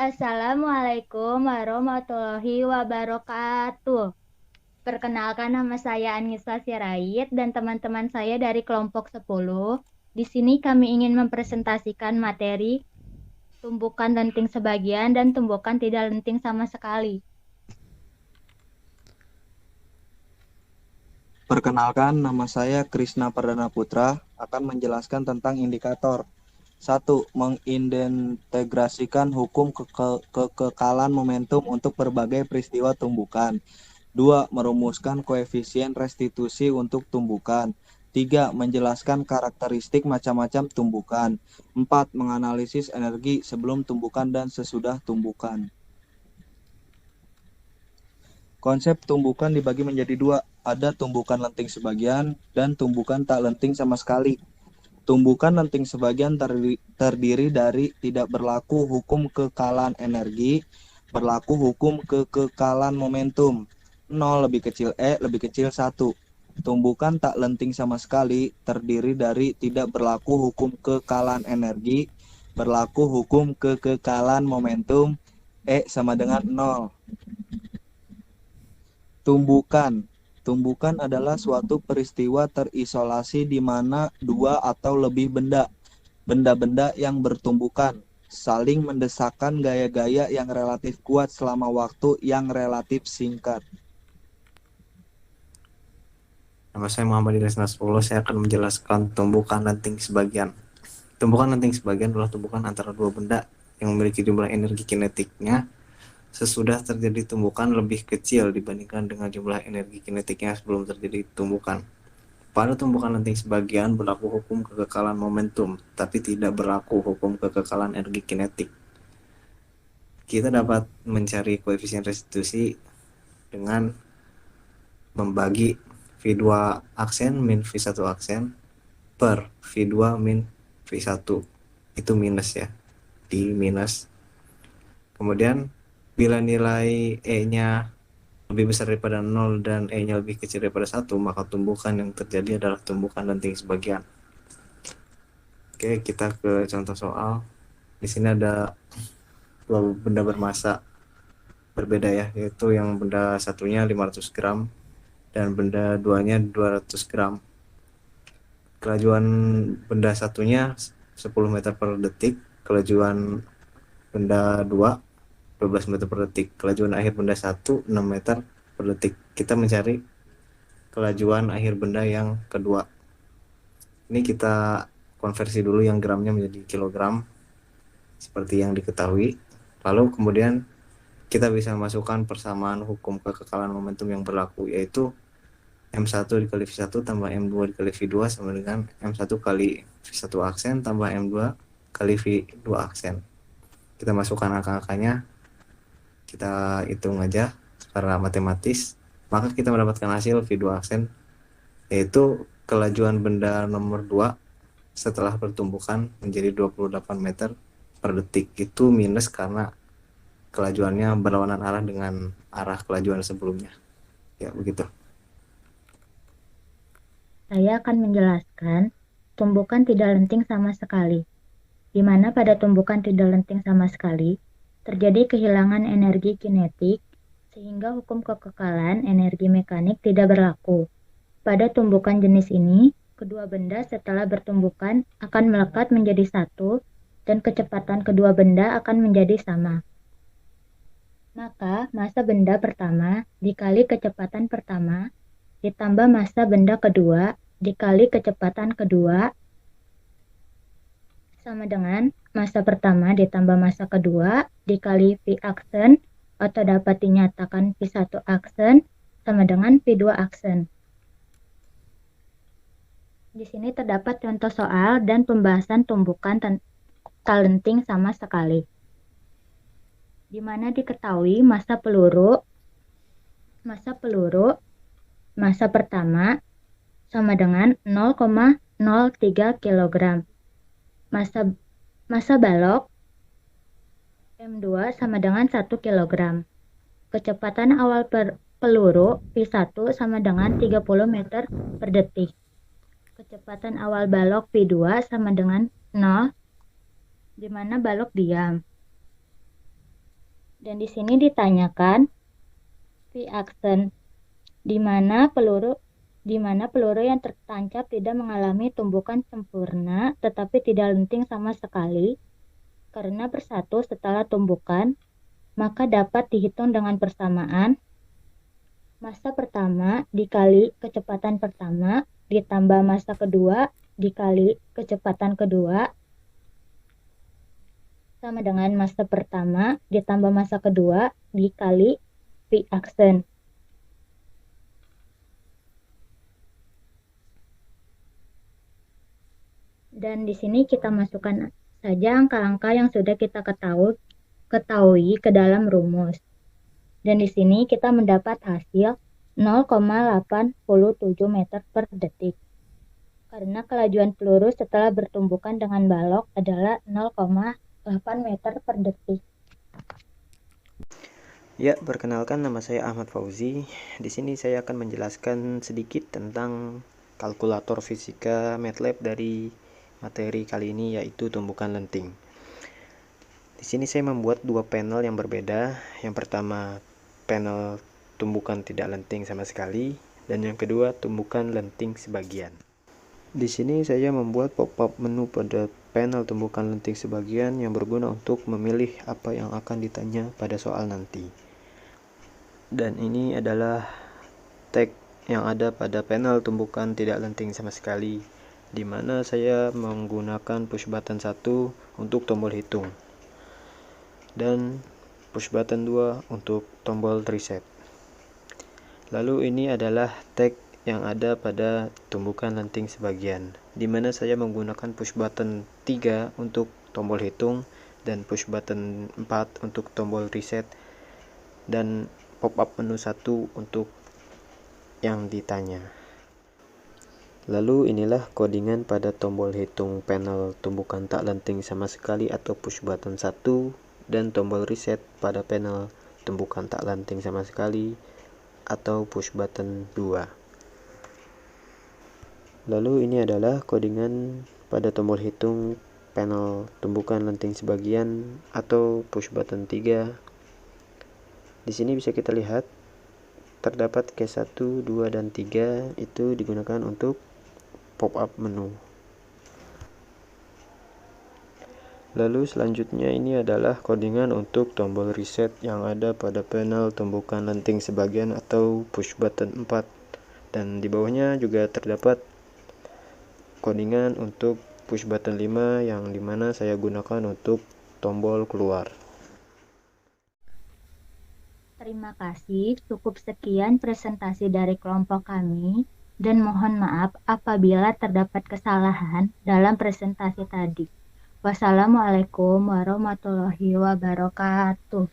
Assalamualaikum warahmatullahi wabarakatuh. Perkenalkan, nama saya Anissa Sirait dan teman-teman saya dari kelompok 10. Di sini kami ingin mempresentasikan materi tumbukan lenting sebagian dan tumbukan tidak lenting sama sekali. Perkenalkan, nama saya Krisna Perdana Putra akan menjelaskan tentang indikator. Satu, mengintegrasikan hukum kekekalan momentum untuk berbagai peristiwa tumbukan. Dua, merumuskan koefisien restitusi untuk tumbukan. Tiga, menjelaskan karakteristik macam-macam tumbukan. Empat, menganalisis energi sebelum tumbukan dan sesudah tumbukan. Konsep tumbukan dibagi menjadi dua, ada tumbukan lenting sebagian dan tumbukan tak lenting sama sekali. Tumbukan lenting sebagian terdiri dari tidak berlaku hukum kekekalan energi, berlaku hukum kekekalan momentum, 0 lebih kecil E lebih kecil 1. Tumbukan tak lenting sama sekali terdiri dari tidak berlaku hukum kekekalan energi, berlaku hukum kekekalan momentum, E sama dengan 0. Tumbukan. Tumbukan adalah suatu peristiwa terisolasi di mana dua atau lebih benda-benda yang bertumbukan, saling mendesakkan gaya-gaya yang relatif kuat selama waktu yang relatif singkat. Nama saya Muhammad Ilyas Nasrullah. Saya akan menjelaskan tumbukan lenting sebagian. Tumbukan lenting sebagian adalah tumbukan antara dua benda yang memiliki jumlah energi kinetiknya sesudah terjadi tumbukan lebih kecil dibandingkan dengan jumlah energi kinetiknya sebelum terjadi tumbukan. Pada tumbukan lenting sebagian berlaku hukum kekekalan momentum, tapi tidak berlaku hukum kekekalan energi kinetik. Kita dapat mencari koefisien restitusi dengan membagi V2 aksen min V1 aksen per V2 min V1, itu minus ya, di minus. Kemudian bila nilai E-nya lebih besar daripada 0 dan E-nya lebih kecil daripada 1, maka tumbukan yang terjadi adalah tumbukan lenting sebagian. Oke, kita ke contoh soal. Di sini ada dua benda bermasa berbeda ya, yaitu yang benda satunya 500 gram dan benda duanya 200 gram. Kelajuan benda satunya 10 meter per detik, kelajuan benda 2 12 meter per detik, kelajuan akhir benda 1 6 meter per detik. Kita mencari kelajuan akhir benda yang kedua. Ini kita konversi dulu yang gramnya menjadi kilogram seperti yang diketahui. Lalu kemudian kita bisa masukkan persamaan hukum kekekalan momentum yang berlaku, yaitu M1 dikali V1 tambah M2 dikali V2 sama dengan M1 kali V1 aksen tambah M2 kali V2 aksen. Kita masukkan angka-angkanya, kita hitung aja secara matematis, maka kita mendapatkan hasil V2 aksen, yaitu kelajuan benda nomor 2 setelah pertumbukan menjadi 28 meter per detik. Itu minus karena kelajuannya berlawanan arah dengan arah kelajuan sebelumnya. Ya, begitu. Saya akan menjelaskan tumbukan tidak lenting sama sekali, di mana pada tumbukan tidak lenting sama sekali terjadi kehilangan energi kinetik sehingga hukum kekekalan energi mekanik tidak berlaku. Pada tumbukan jenis ini, kedua benda setelah bertumbukan akan melekat menjadi satu dan kecepatan kedua benda akan menjadi sama. Maka massa benda pertama dikali kecepatan pertama ditambah massa benda kedua dikali kecepatan kedua sama dengan massa pertama ditambah massa kedua dikali V aksen, atau dapat dinyatakan V1 aksen sama dengan V2 aksen. Di sini terdapat contoh soal dan pembahasan tumbukan tak lenting sama sekali, di mana diketahui massa peluru massa pertama sama dengan 0,03 kg. Massa balok M2 sama dengan 1 kg. Kecepatan awal peluru V1 sama dengan 30 meter per detik. Kecepatan awal balok V2 sama dengan 0, di mana balok diam. Dan di sini ditanyakan V-action, di mana peluru yang tertancap tidak mengalami tumbukan sempurna tetapi tidak lenting sama sekali karena bersatu setelah tumbukan, maka dapat dihitung dengan persamaan massa pertama dikali kecepatan pertama ditambah massa kedua dikali kecepatan kedua sama dengan massa pertama ditambah massa kedua dikali V-action. Dan di sini kita masukkan saja angka-angka yang sudah kita ketahui ke dalam rumus. Dan di sini kita mendapat hasil 0,87 meter per detik. Karena kelajuan peluru setelah bertumbukan dengan balok adalah 0,8 meter per detik. Ya, perkenalkan nama saya Ahmad Fauzi. Di sini saya akan menjelaskan sedikit tentang kalkulator fisika MATLAB dari materi kali ini, yaitu tumbukan lenting. Di sini saya membuat dua panel yang berbeda. Yang pertama panel tumbukan tidak lenting sama sekali, dan yang kedua tumbukan lenting sebagian. Di sini saya membuat pop-up menu pada panel tumbukan lenting sebagian yang berguna untuk memilih apa yang akan ditanya pada soal nanti. Dan ini adalah tag yang ada pada panel tumbukan tidak lenting sama sekali, di mana saya menggunakan push button 1 untuk tombol hitung dan push button 2 untuk tombol reset. Lalu ini adalah tag yang ada pada tumbukan lenting sebagian, di mana saya menggunakan push button 3 untuk tombol hitung dan push button 4 untuk tombol reset dan pop-up menu 1 untuk yang ditanya. Lalu inilah codingan pada tombol hitung panel tumbukan tak lenting sama sekali atau push button 1 dan tombol reset pada panel tumbukan tak lenting sama sekali atau push button 2. Lalu ini adalah codingan pada tombol hitung panel tumbukan lenting sebagian atau push button 3. Di sini bisa kita lihat terdapat case 1, 2, dan 3 itu digunakan untuk pop-up menu. Lalu selanjutnya ini adalah codingan untuk tombol reset yang ada pada panel tumbukan lenting sebagian atau push button 4, dan di bawahnya juga terdapat codingan untuk push button 5 yang dimana saya gunakan untuk tombol keluar. Terima kasih, cukup sekian presentasi dari kelompok kami, dan mohon maaf apabila terdapat kesalahan dalam presentasi tadi. Wassalamualaikum warahmatullahi wabarakatuh.